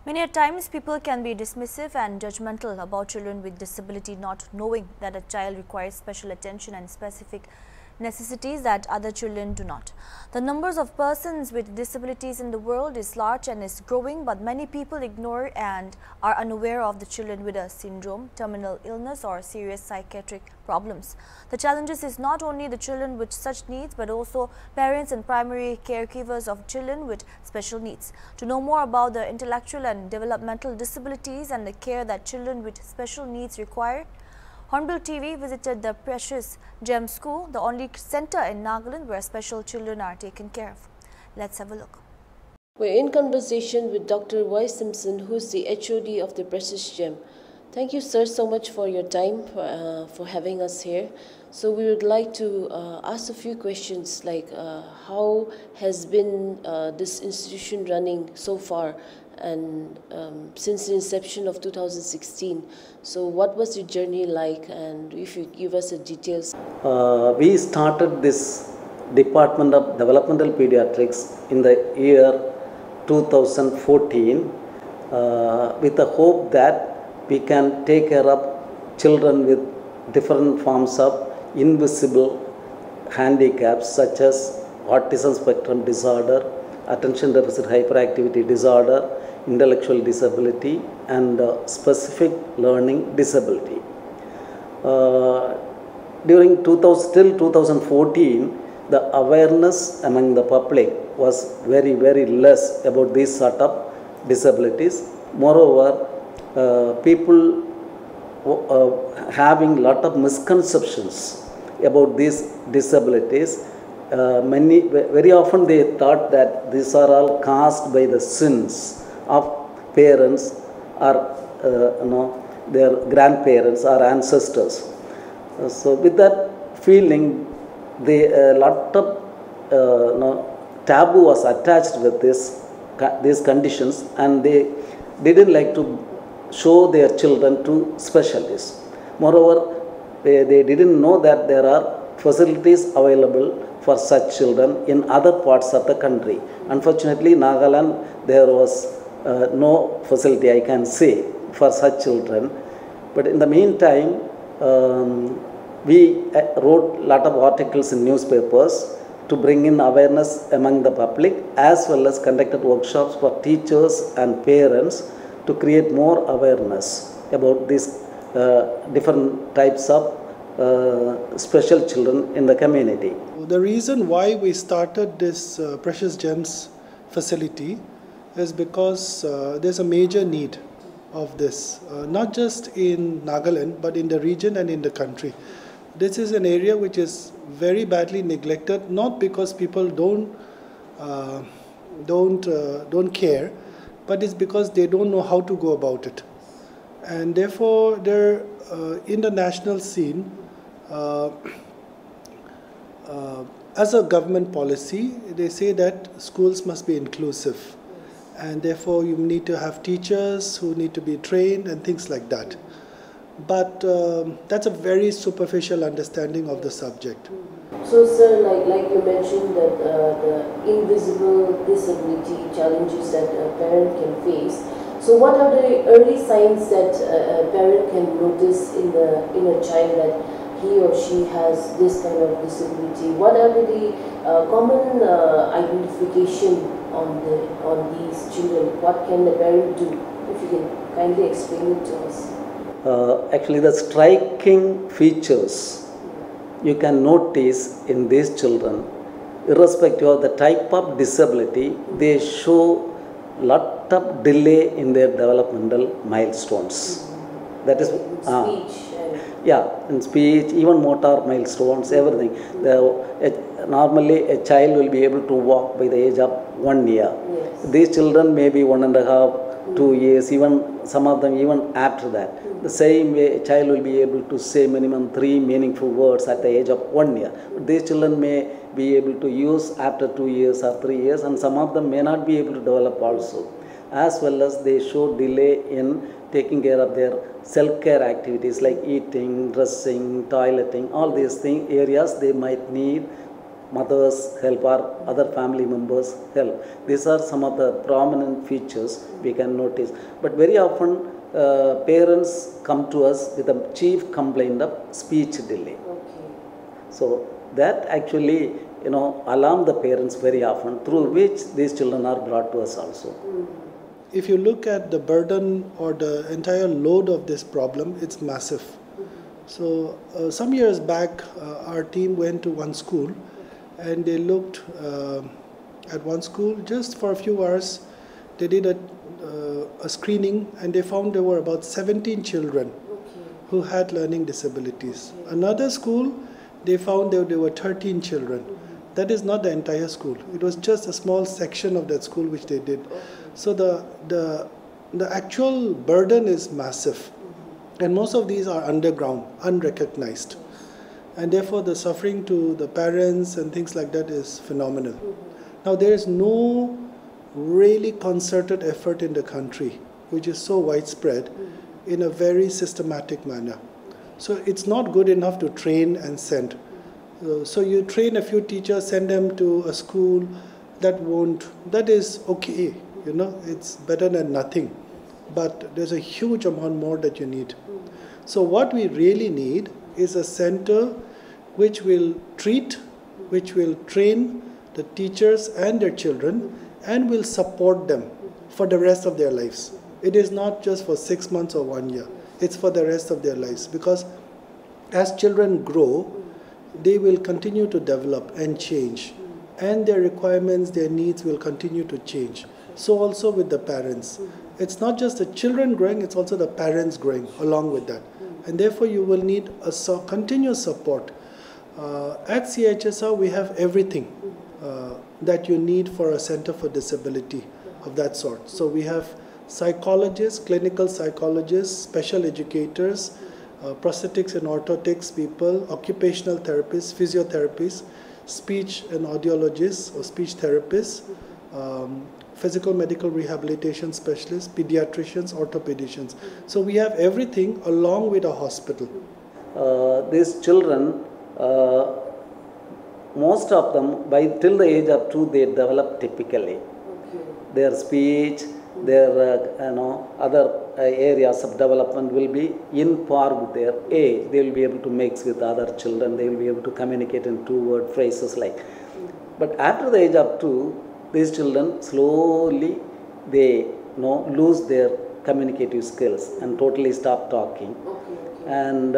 Many a times people can be dismissive and judgmental about children with disability, not knowing that a child requires special attention and specific necessities that other children do not. The numbers of persons with disabilities in the world is large and is growing, but many people ignore and are unaware of the children with a syndrome, terminal illness or serious psychiatric problems. The challenges is not only the children with such needs, but also parents and primary caregivers of children with special needs. To know more about the intellectual and developmental disabilities and the care that children with special needs require, HornbillTV visited the Precious Gem School, the only center in Nagaland where special children are taken care of. Let's have a look. We're in conversation with Dr. Y. Simpson, who's the HOD of the Precious Gem. Thank you, sir, so much for your time, for having us here. So we would like to ask a few questions like how has been this institution running so far and since the inception of 2016. So what was your journey like, and if you give us the details. We started this Department of Developmental Pediatrics in the year 2014 with the hope that we can take care of children with different forms of invisible handicaps such as autism spectrum disorder, attention deficit hyperactivity disorder, intellectual disability and specific learning disability. During till 2014, the awareness among the public was very less about these sort of disabilities. Moreover, people having lot of misconceptions about these disabilities. Very often they thought that these are all caused by the sins of parents or their grandparents or ancestors. So with that feeling, a lot of taboo was attached with these conditions, and they didn't like to show their children to specialists. Moreover, they didn't know that there are facilities available for such children in other parts of the country. Unfortunately, Nagaland, there was no facility, I can say, for such children. But in the meantime, we wrote a lot of articles in newspapers to bring in awareness among the public, as well as conducted workshops for teachers and parents to create more awareness about these different types of special children in the community. The reason why we started this Precious Gems facility is because there's a major need of this, not just in Nagaland, but in the region and in the country. This is an area which is very badly neglected, not because people don't care, but it's because they don't know how to go about it. And therefore, they're in the national scene, as a government policy, they say that schools must be inclusive. And therefore, you need to have teachers who need to be trained and things like that. But that's a very superficial understanding of the subject. So, sir, like you mentioned that the invisible disability challenges that a parent can face. So, what are the early signs that a parent can notice in a child that he or she has this kind of disability? What are the common identification on these children? What can the parent do? If you can kindly explain it to us. Actually, the striking features you can notice in these children, irrespective of the type of disability, they show lot of delay in their developmental milestones. That is speech. In speech, even motor milestones, everything. Normally, a child will be able to walk by the age of 1 year. Yes. These children may be 1.5, 2 years, even some of them even after that. The same way, a child will be able to say minimum 3 meaningful words at the age of 1 year. But these children may be able to use after 2 years or 3 years, and some of them may not be able to develop also. As well as they show delay in taking care of their self-care activities like eating, dressing, toileting, all these areas they might need mother's help or other family members' help. These are some of the prominent features we can notice. But very often parents come to us with a chief complaint of speech delay. Okay. So that actually alarm the parents very often, through which these children are brought to us also. If you look at the burden or the entire load of this problem, it's massive. So some years back, our team went to one school and they looked at one school just for a few hours. They did a screening and they found there were about 17 children who had learning disabilities. Another school, they found there were 13 children. That is not the entire school. It was just a small section of that school which they did. So the actual burden is massive. And most of these are underground, unrecognized. And therefore the suffering to the parents and things like that is phenomenal. Now there is no really concerted effort in the country, which is so widespread, in a very systematic manner. So it's not good enough to train and send. So you train a few teachers, send them to a school, that is okay, it's better than nothing. But there's a huge amount more that you need. So what we really need is a center which will treat, which will train the teachers and their children and will support them for the rest of their lives. It is not just for 6 months or 1 year. It's for the rest of their lives, because as children grow, they will continue to develop and change, and their requirements, their needs will continue to change. So also with the parents. It's not just the children growing, it's also the parents growing along with that. And therefore you will need a continuous support. At CHSR we have everything that you need for a center for disability of that sort. So we have psychologists, clinical psychologists, special educators, prosthetics and orthotics people, occupational therapists, physiotherapists, speech and audiologists or speech therapists, physical medical rehabilitation specialists, pediatricians, orthopedicians. So we have everything along with a hospital. These children, most of them, till the age of 2, they develop typically. Their speech, their other areas of development will be in par with their age. They will be able to mix with other children. They will be able to communicate in 2-word phrases like. But after the age of 2, these children slowly they lose their communicative skills and totally stop talking, and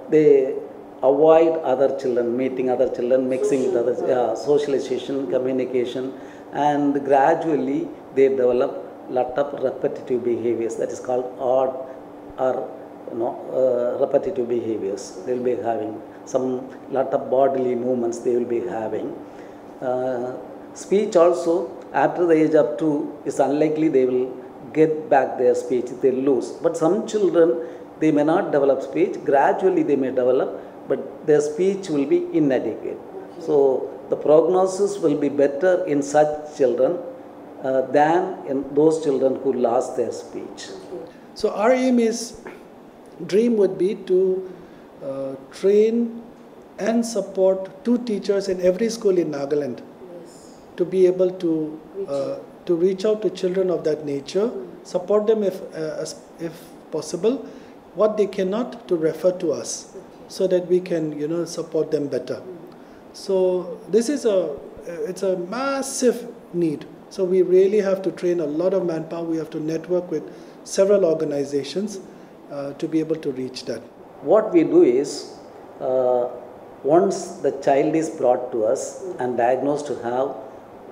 they avoid other children, meeting other children, mixing with others, socialization, communication, and gradually they develop lot of repetitive behaviors, that is called odd or repetitive behaviors. They will be having some lot of bodily movements they will be having. Speech also, after the age of 2, is unlikely they will get back their speech, they lose. But some children, they may not develop speech, gradually they may develop, but their speech will be inadequate. So the prognosis will be better in such children than in those children who lost their speech. So our dream would be to train and support 2 teachers in every school in Nagaland to be able to reach out to children of that nature, support them if possible, what they cannot to refer to us, so that we can support them better. So this is it's a massive need. So we really have to train a lot of manpower. We have to network with several organizations to be able to reach that. What we do is, once the child is brought to us and diagnosed to have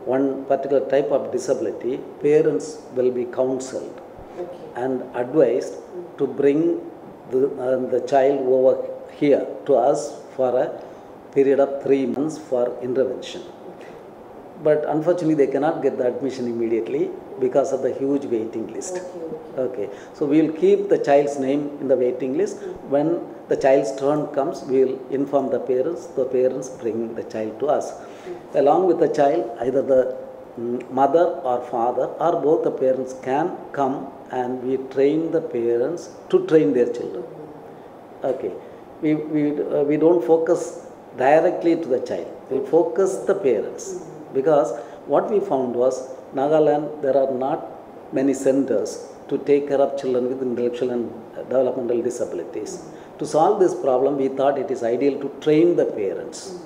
one particular type of disability, parents will be counseled and advised to bring the child over here to us for a period of 3 months for intervention. But unfortunately they cannot get the admission immediately because of the huge waiting list. Okay. So we will keep the child's name in the waiting list. When the child's turn comes, we will inform the parents bring the child to us. Along with the child, either the mother or father or both the parents can come, and we train the parents to train their children. Okay. We don't focus directly to the child. will focus the parents. Because what we found was, Nagaland, there are not many centers to take care of children with intellectual and developmental disabilities. To solve this problem, we thought it is ideal to train the parents.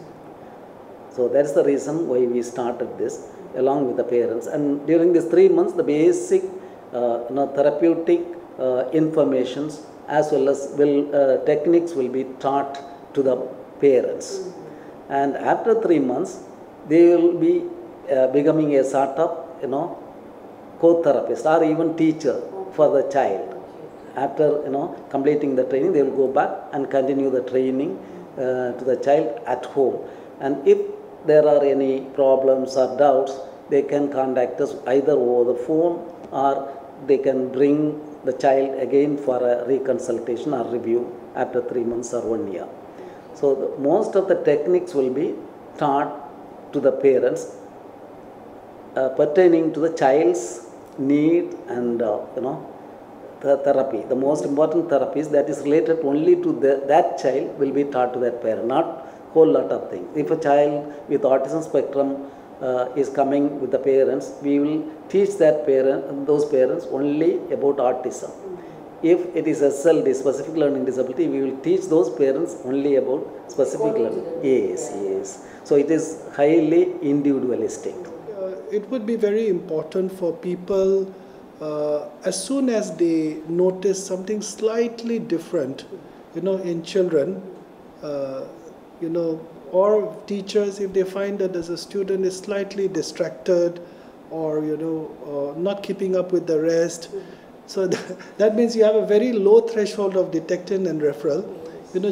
So that's the reason why we started this along with the parents. And during these 3 months, the basic therapeutic informations as well as techniques will be taught to the parents. And after 3 months, they will be becoming a sort of, co-therapist or even teacher for the child. After completing the training, they will go back and continue the training to the child at home. And if there are any problems or doubts, they can contact us either over the phone or they can bring the child again for a reconsultation or review after 3 months or 1 year. So most of the techniques will be taught to the parents pertaining to the child's need and the therapy. The most important therapies that is related only to that child will be taught to that parent, not whole lot of things. If a child with autism spectrum is coming with the parents, we will teach those parents only about autism. If it is SLD, specific learning disability, we will teach those parents only about specific learning. Yes. So it is highly individualistic. It would be very important for people, as soon as they notice something slightly different, in children, or teachers, if they find that as a student is slightly distracted or, not keeping up with the rest. So that means you have a very low threshold of detection and referral.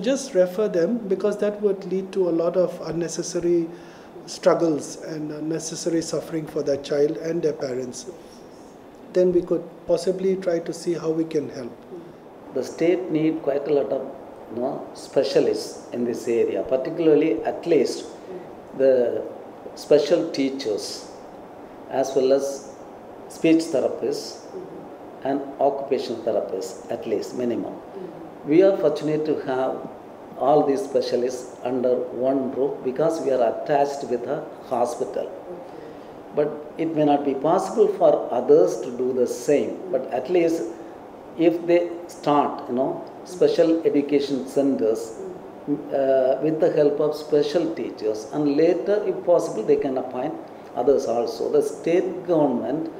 Just refer them, because that would lead to a lot of unnecessary struggles and unnecessary suffering for that child and their parents. Then we could possibly try to see how we can help. The state need quite a lot of specialists in this area, particularly at least the special teachers as well as speech therapists and occupational therapists, at least minimum. We are fortunate to have all these specialists under one roof because we are attached with a hospital. But it may not be possible for others to do the same. But at least if they start, special education centers with the help of special teachers, and later, if possible, they can appoint others also. The state government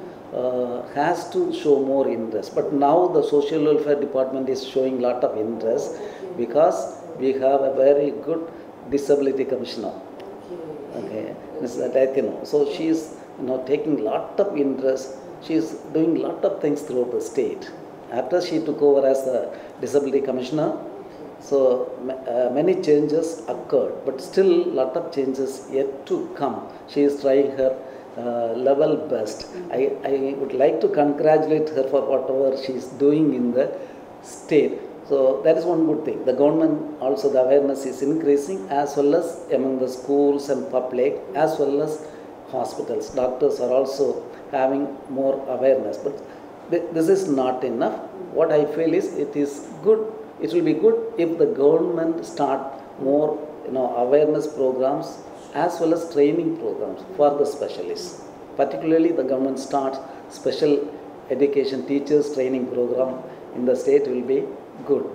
has to show more interest. But now the social welfare department is showing lot of interest because we have a very good disability commissioner. Okay, Mrs. Atatino. So she is taking lot of interest. She is doing lot of things throughout the state. After she took over as the disability commissioner, so many changes occurred, but still lot of changes yet to come. She is trying her level best. I would like to congratulate her for whatever she is doing in the state. So that is one good thing. The government also, the awareness is increasing, as well as among the schools and public, as well as hospitals. Doctors are also having more awareness. But this is not enough. What I feel is it is good. It will be good if the government start more awareness programs as well as training programs for the specialists. Particularly the government starts special education teachers training program in the state will be good.